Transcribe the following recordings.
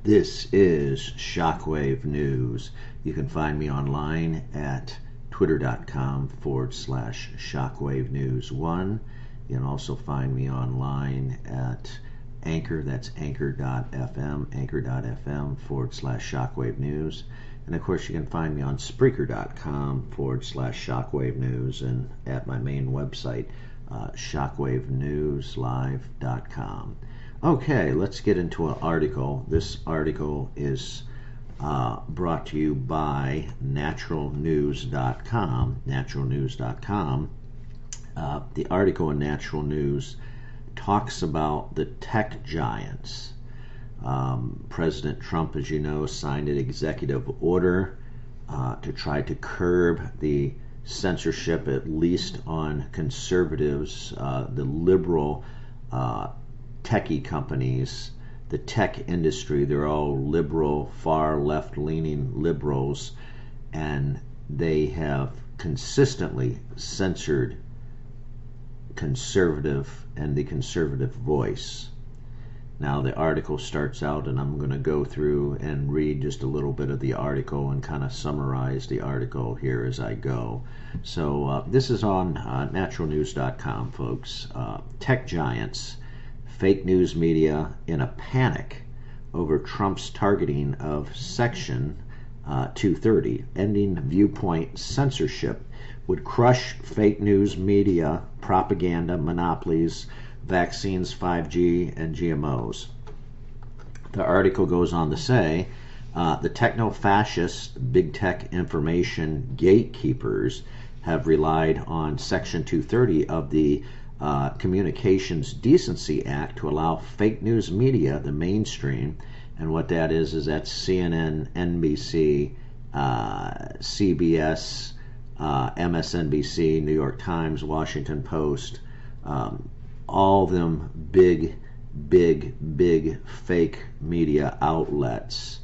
This is Shockwave News. You can find me online at twitter.com/Shockwave News 1. You can also find me online at Anchor, that's anchor.fm/Shockwave News. And of course, you can find me on Spreaker.com/Shockwave News and at my main website, shockwavenewslive.com. Okay, let's get into an article. This article is brought to you by naturalnews.com. Naturalnews.com. The article in Natural News talks about the tech giants. President Trump, as you know, signed an executive order to try to curb the censorship, at least on conservatives, the liberal techie companies, the tech industry. They're all liberal, far left-leaning liberals, and they have consistently censored conservative and the conservative voice. Now the article starts out, and I'm going to go through and read just a little bit of the article and kind of summarize the article here as I go. So this is on naturalnews.com, folks. Tech giants, fake news media in a panic over Trump's targeting of Section 230, ending viewpoint censorship, would crush fake news media, propaganda, monopolies, vaccines, 5G, and GMOs. The article goes on to say, the techno-fascist big tech information gatekeepers have relied on Section 230 of the Communications Decency Act to allow fake news media, the mainstream, and what that is that's CNN, NBC, CBS, MSNBC, New York Times, Washington Post, all them big fake media outlets,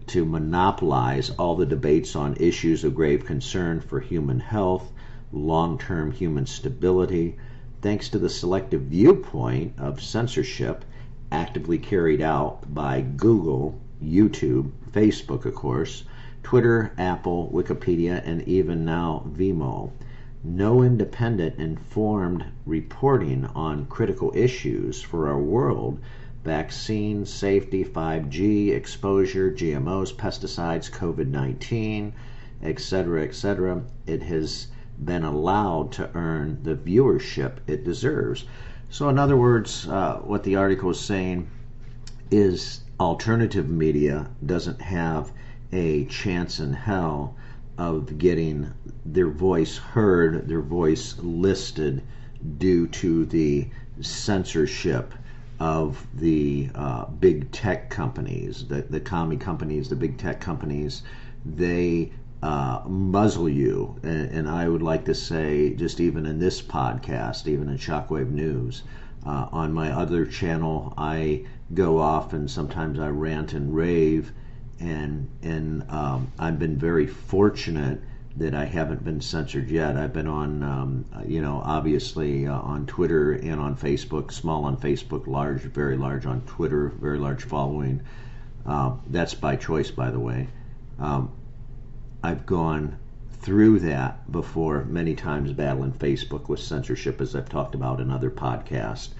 to monopolize all the debates on issues of grave concern for human health, long-term human stability, thanks to the selective viewpoint of censorship actively carried out by Google, YouTube, Facebook, of course, Twitter, Apple, Wikipedia, and even now Vimeo. No independent, informed reporting on critical issues for our world, vaccine safety, 5G, exposure, GMOs, pesticides, COVID-19, etc., etc. It has been allowed to earn the viewership it deserves. So in other words, what the article is saying is alternative media doesn't have a chance in hell of getting their voice heard, their voice listed, due to the censorship of the big tech companies, the commie companies, the big tech companies. They muzzle you, and I would like to say, just even in this podcast, even in Shockwave News, on my other channel, I go off and sometimes I rant and rave, and I've been very fortunate that I haven't been censored yet. I've been on, obviously on Twitter and on Facebook, small on Facebook, large, very large on Twitter, very large following. That's by choice, by the way. I've gone through that before many times, battling Facebook with censorship, as I've talked about in other podcasts.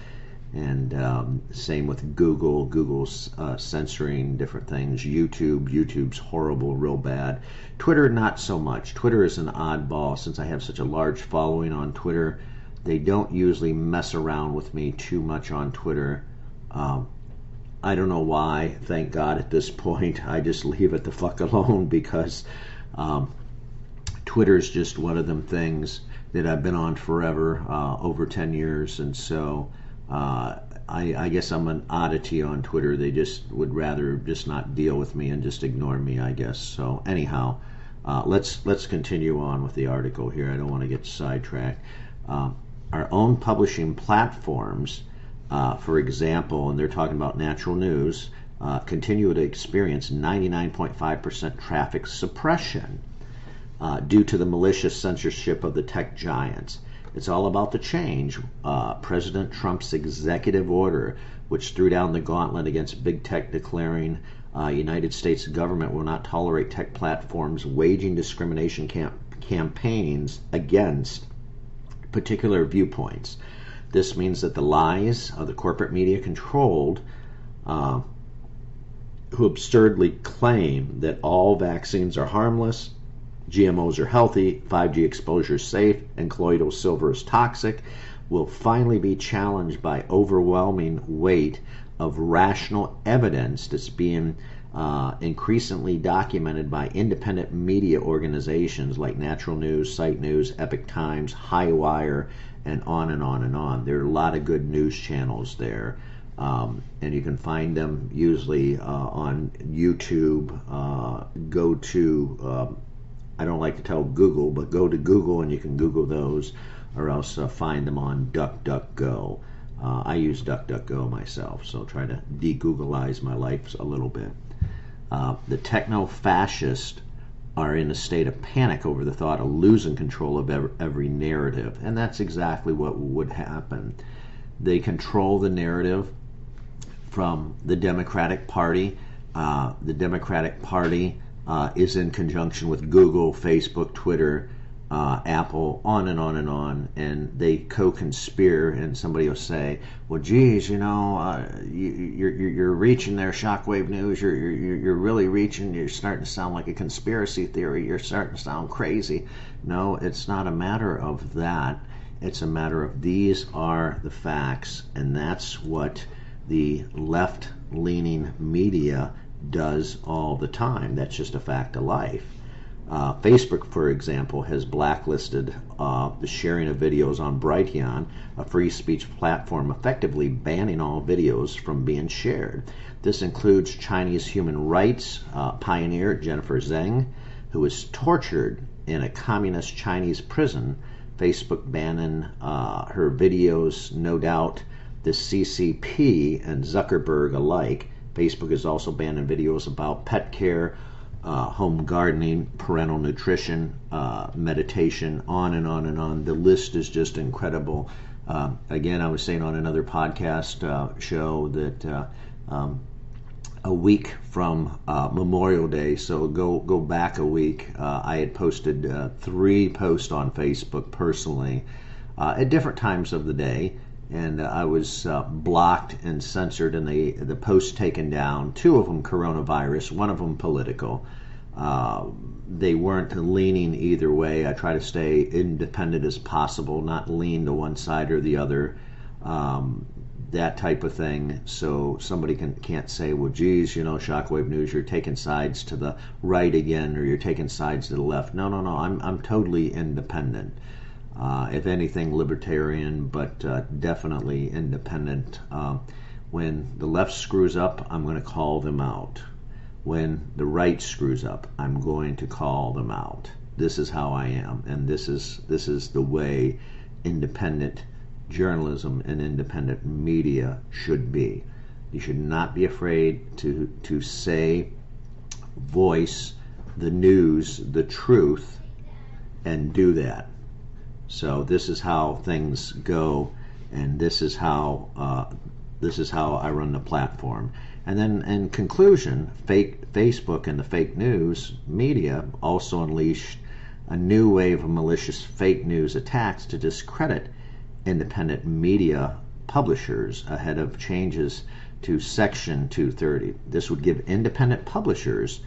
And same with Google's censoring different things. YouTube's horrible, real bad. Twitter, not so much. Twitter is an oddball. Since I have such a large following on Twitter, they don't usually mess around with me too much on Twitter. I don't know why. Thank God at this point I just leave it the fuck alone, because Twitter is just one of them things that I've been on forever, over 10 years, and so I guess I'm an oddity on Twitter. They just would rather just not deal with me and just ignore me, I guess. So anyhow, let's continue on with the article here. I don't want to get sidetracked. Our own publishing platforms, for example, and they're talking about Natural News, continue to experience 99.5% traffic suppression due to the malicious censorship of the tech giants. It's all about the change. President Trump's executive order which threw down the gauntlet against big tech, declaring United States government will not tolerate tech platforms waging discrimination campaigns against particular viewpoints. This means that the lies of the corporate media controlled, who absurdly claim that all vaccines are harmless, GMOs are healthy, 5G exposure is safe, and colloidal silver is toxic, will finally be challenged by overwhelming weight of rational evidence that's being increasingly documented by independent media organizations like Natural News, Site News, Epoch Times, Highwire, and on and on and on. There are a lot of good news channels there, and you can find them usually on YouTube. Go to, I don't like to tell Google, but go to Google and you can Google those, or else find them on DuckDuckGo. I use DuckDuckGo myself, so try to de-Googleize my life a little bit. The techno-fascists are in a state of panic over the thought of losing control of every narrative, and that's exactly what would happen. They control the narrative from the Democratic Party. The Democratic Party is in conjunction with Google, Facebook, Twitter, Apple, on and on and on, and they co-conspire. And somebody will say, "Well, geez, you know, you're reaching there, Shockwave News. You're really reaching. You're starting to sound like a conspiracy theory. You're starting to sound crazy." No, it's not a matter of that. It's a matter of these are the facts, and that's what the left-leaning media does all the time. That's just a fact of life. Facebook, for example, has blacklisted the sharing of videos on Brighteon, a free speech platform effectively banning all videos from being shared. This includes Chinese human rights pioneer Jennifer Zheng, who was tortured in a communist Chinese prison. Facebook banning her videos, no doubt the CCP and Zuckerberg alike. Facebook is also banning videos about pet care, home gardening, parental nutrition, meditation, on and on and on. The list is just incredible. Again, I was saying on another podcast show that a week from Memorial Day, so go back a week, I had posted 3 posts on Facebook personally at different times of the day, and I was blocked and censored, and the posts taken down. 2 of them coronavirus, 1 of them political. They weren't leaning either way. I try to stay independent as possible, not lean to one side or the other, that type of thing. So somebody can't say, "Well, geez, you know, Shockwave News, you're taking sides to the right again, or you're taking sides to the left." No. I'm totally independent. If anything, libertarian, but definitely independent. When the left screws up, I'm going to call them out. When the right screws up, I'm going to call them out. This is how I am, and this is the way independent journalism and independent media should be. You should not be afraid to say, voice the news, the truth, and do that. So this is how things go, and this is how I run the platform. And then in conclusion, Facebook and the fake news media also unleashed a new wave of malicious fake news attacks to discredit independent media publishers ahead of changes to Section 230. This would give independent publishers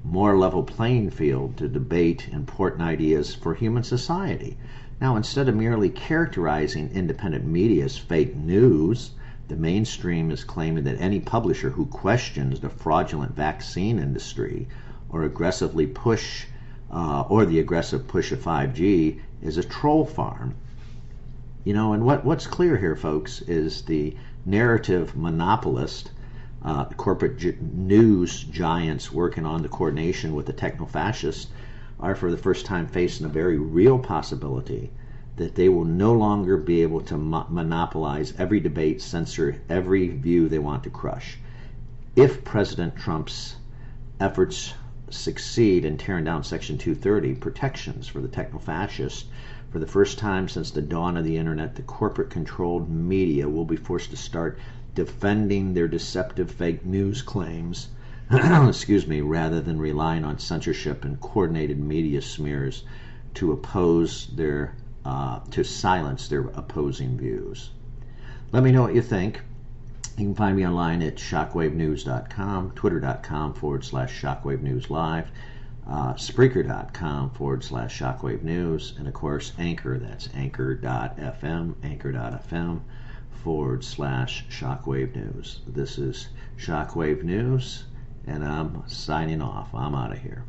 more level playing field to debate important ideas for human society. Now, instead of merely characterizing independent media as fake news, the mainstream is claiming that any publisher who questions the fraudulent vaccine industry or the aggressive push of 5G is a troll farm. You know, and what's clear here, folks, is the narrative monopolist, corporate news giants working on the coordination with the techno-fascists are for the first time facing a very real possibility that they will no longer be able to monopolize every debate, censor every view they want to crush. If President Trump's efforts succeed in tearing down Section 230 protections for the techno-fascists, for the first time since the dawn of the internet, the corporate-controlled media will be forced to start defending their deceptive fake news claims, excuse me, rather than relying on censorship and coordinated media smears to silence their opposing views. Let me know what you think. You can find me online at shockwavenews.com, twitter.com/shockwavenewslive, Spreaker.com/shockwavenews, and of course Anchor, that's anchor.fm/shockwave news. This is Shockwave News, and I'm signing off. I'm out of here.